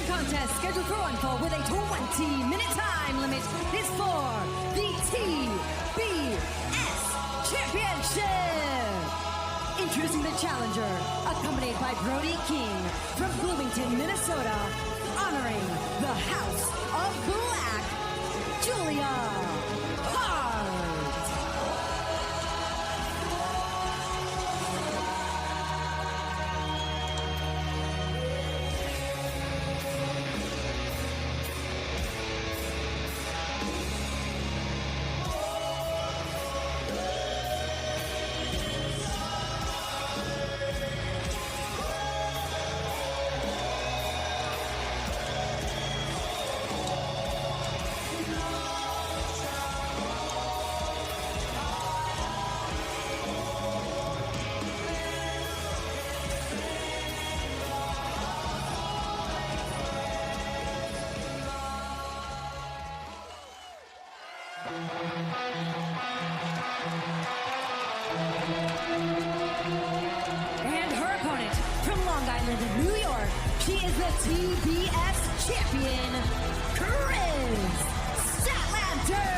contest scheduled for one fall with a 20-minute time limit is for the TBS Championship. Introducing the challenger, accompanied by Brody King from Bloomington, Minnesota, honoring the House of Black, Julia Hart. And her opponent from Long Island, New York, she is the TBS champion, Kris Statlander.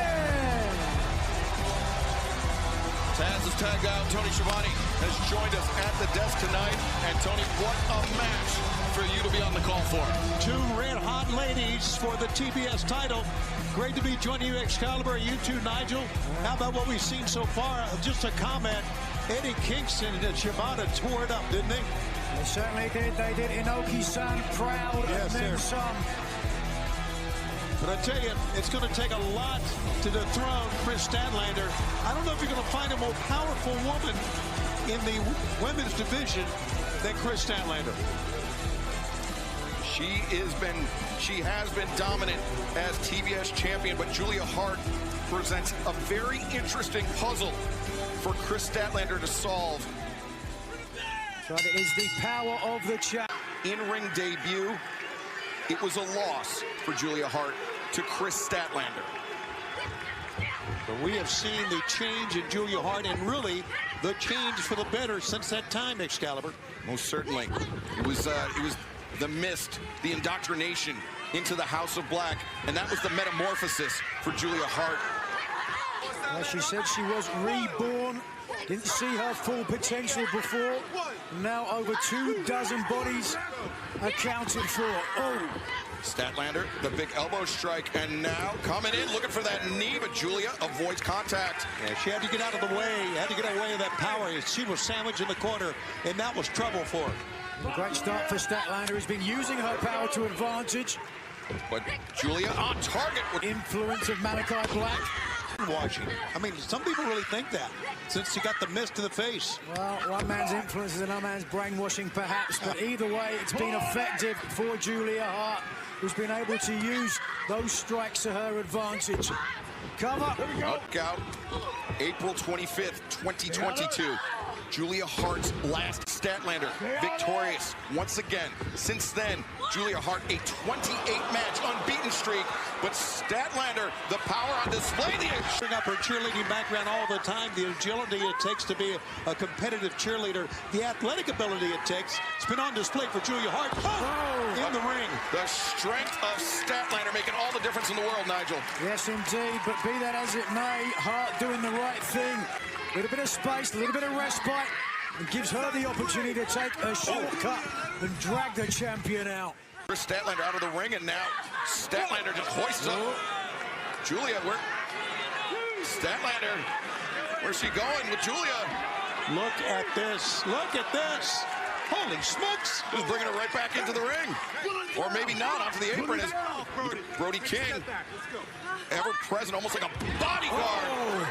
Taz is tagged out. Tony Schiavone has joined us at the desk tonight. And Tony, what a match for you to be on the call for. Two red-hot ladies for the TBS title. Great to be joining you, Excalibur. You too, Nigel. How about what we've seen so far? Just a comment. Eddie Kingston and Shibata tore it up, didn't they? They certainly did. They did Inoki-san proud, Yes, and then sir. some. But I tell you, it's going to take a lot to dethrone Kris Statlander. I don't know if you're going to find a more powerful woman in the women's division than Kris Statlander. She has been dominant as TBS champion, but Julia Hart presents a very interesting puzzle for Kris Statlander to solve. But it is the power of the chat. In-ring debut, it was a loss for Julia Hart to Kris Statlander. But we have seen the change in Julia Hart, and really the change for the better since that time, Excalibur. Most certainly. It was the mist, the indoctrination into the House of Black, and that was the metamorphosis for Julia Hart. As she said, she was reborn. Didn't see her full potential before. Now over 24 bodies accounted for. Oh. Statlander, the big elbow strike, and now coming in, looking for that knee, but Julia avoids contact. Yeah, she had to get out of the way, had to get away of that power. She was sandwiched in the corner, and that was trouble for her. A great start for Statlander. Has been using her power to advantage. But Julia on target with Influence of Malachi Black. Washing. I mean, some people really think that since she got the mist to the face. Well, one man's influence is another man's brainwashing, perhaps. But either way, it's been effective for Julia Hart, who's been able to use those strikes to her advantage. Cover. knockout, April 25th, 2022. Julia Hart's last Statlander victorious once again. Since then, Julia Hart a 28-match unbeaten streak, but Statlander, the power on display. Bring up her cheerleading background all the time, the agility it takes to be a competitive cheerleader, the athletic ability it takes. It's been on display for Julia Hart in the ring. The strength of Statlander making all the difference in the world, Nigel. Yes, indeed, but be that as it may, Hart doing the right thing. A little bit of space, a little bit of respite, and gives her the opportunity to take a shortcut and drag the champion out. Kris Statlander out of the ring, and now Statlander just hoists up. Julia, Statlander, where's she going with Julia? Look at this. Look at this. Holy smokes. Just bringing her right back into the ring. Or maybe not, onto the apron is Brody King. Ever present, almost like a bodyguard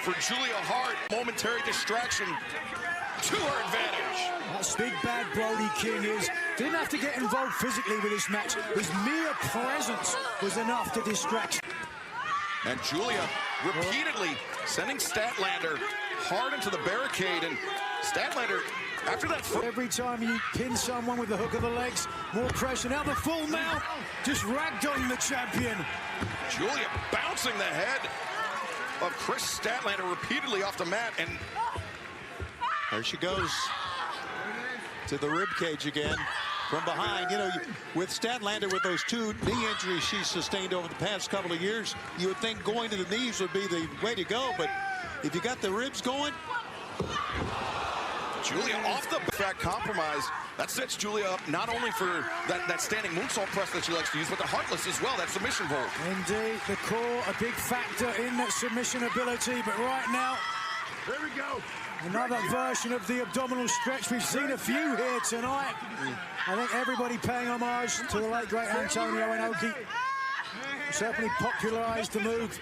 for Julia Hart. Momentary distraction to her advantage. That's big bad Brody King didn't have to get involved physically with this match. His mere presence was enough to distract. And Julia repeatedly sending Statlander hard into the barricade, and Statlander, after that... Every time you pin someone with the hook of the legs, more pressure. Now the full mount, just ragdolling the champion. Julia bouncing the head of Kris Statlander repeatedly off the mat, and there she goes to the rib cage again. from behind. You know, with Statlander, with those 2 knee injuries she's sustained over the past couple of years, you would think going to the knees would be the way to go. But if you got the ribs going. Julia off the back compromise. That sets Julia up not only for that standing moonsault press that she likes to use, but the heartless as well, that submission hold. Indeed, the core a big factor in that submission ability, but right now, here we go. Another version of the abdominal stretch. We've seen a few here tonight. I think everybody paying homage to the late, great Antonio Inoki. Certainly popularized the move.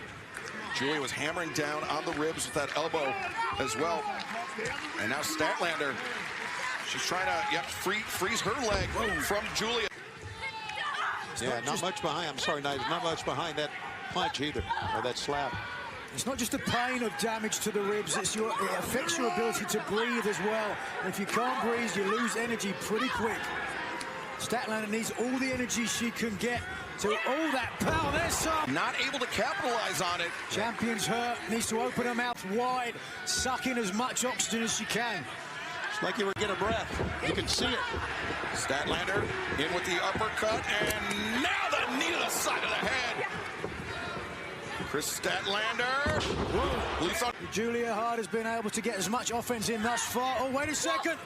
Julia was hammering down on the ribs with that elbow as well. And now Statlander, she's trying to freeze her leg from Julia. Yeah, not much behind. I'm sorry, not much behind that punch either, or that slap. It's not just the pain of damage to the ribs, it affects your ability to breathe as well. And if you can't breathe, you lose energy pretty quick. Statlander needs all the energy she can get to all that power. There's some. Not able to capitalize on it. Champion's hurt, needs to open her mouth wide, suck in as much oxygen as she can. It's like you were getting a breath. You can see it. Statlander in with the uppercut, and now the knee to the side of the head. Kris Statlander. Julia Hart has been able to get as much offense in thus far. Oh, wait a second.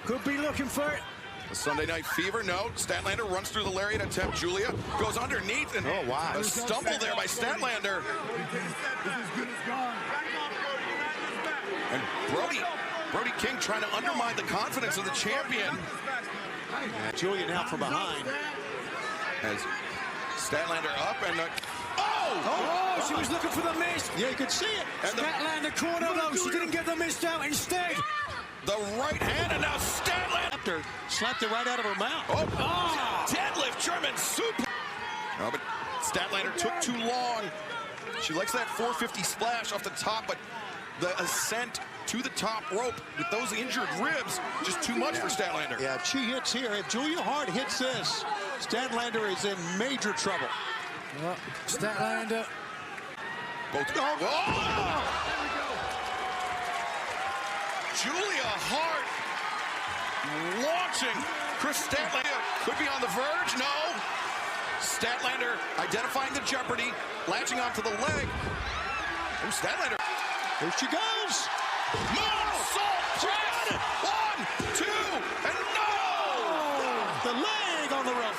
Could be looking for it. The Sunday Night Fever, no. Statlander runs through the lariat attempt. Julia goes underneath, and a stumble there by Statlander. And Brody King trying to undermine the confidence of the champion. Julia now from behind. As Statlander up and Oh, she was looking for the miss. Yeah, you could see it. And Statlander corner though, she didn't get the miss out. Instead, the right hand, and now Statlander slapped it right out of her mouth. Deadlift German super. Oh, but Statlander took too long. She likes that 450 splash off the top, but the ascent to the top rope with those injured ribs, just too much for Statlander. Yeah, if she hits here, if Julia Hart hits this, Statlander is in major trouble. Statlander. Julia Hart launching. Kris Statlander could be on the verge. No. Statlander identifying the jeopardy, latching onto the leg. Oh, Statlander. Here she goes. Moonsault press. 1, 2, and no! The leg on the rope.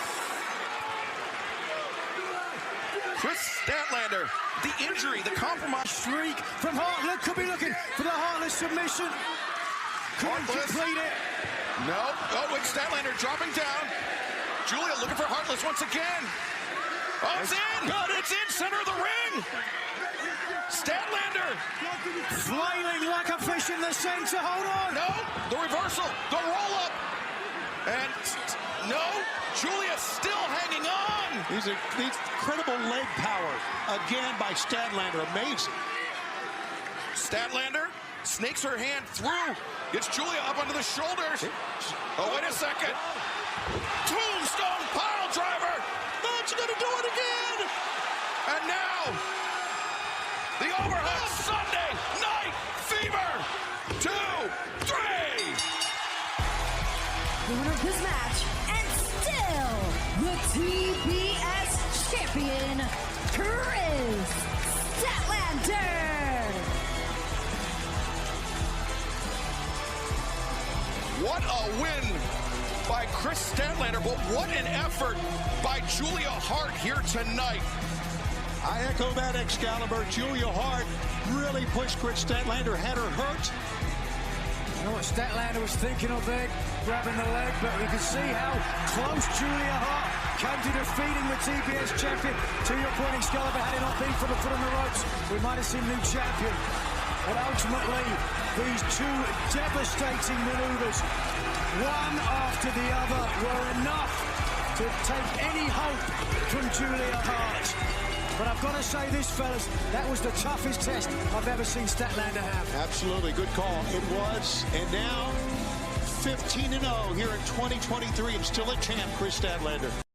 Kris Statlander, the injury, the compromise. Shriek from Hart. Could be looking for the heartless submission. Couldn't complete it. No. Oh, wait, Statlander dropping down. Julia looking for heartless once again. Oh, it's in. Good. It's in center of the ring. Statlander flailing like a fish in the center. Hold on. No. The reversal. The roll up. And no. Julia still hanging on. These incredible leg power again by Statlander. Amazing. Statlander snakes her hand through. Gets Julia up onto the shoulders. Oh, wait a second. Tombstone pile driver. That's going to do it again. And now, the overhead Sunday Night Fever. 2, 3. The winner of this match, and still the TBS champion, Kris Statlander. What a win by Kris Statlander, but what an effort by Julia Hart here tonight. I echo that, Excalibur. Julia Hart really pushed Kris Statlander, had her hurt. You know what Statlander was thinking of there, grabbing the leg, but you can see how close Julia Hart came to defeating the TBS champion. To your point, Excalibur, had it not been for the foot on the ropes, we might have seen new champion. But ultimately, these two devastating maneuvers, one after the other, were enough to take any hope from Julia Hart. But I've got to say this, fellas, that was the toughest test I've ever seen Statlander have. Absolutely, good call. It was, and now 15-0 here in 2023, and still a champ, Kris Statlander.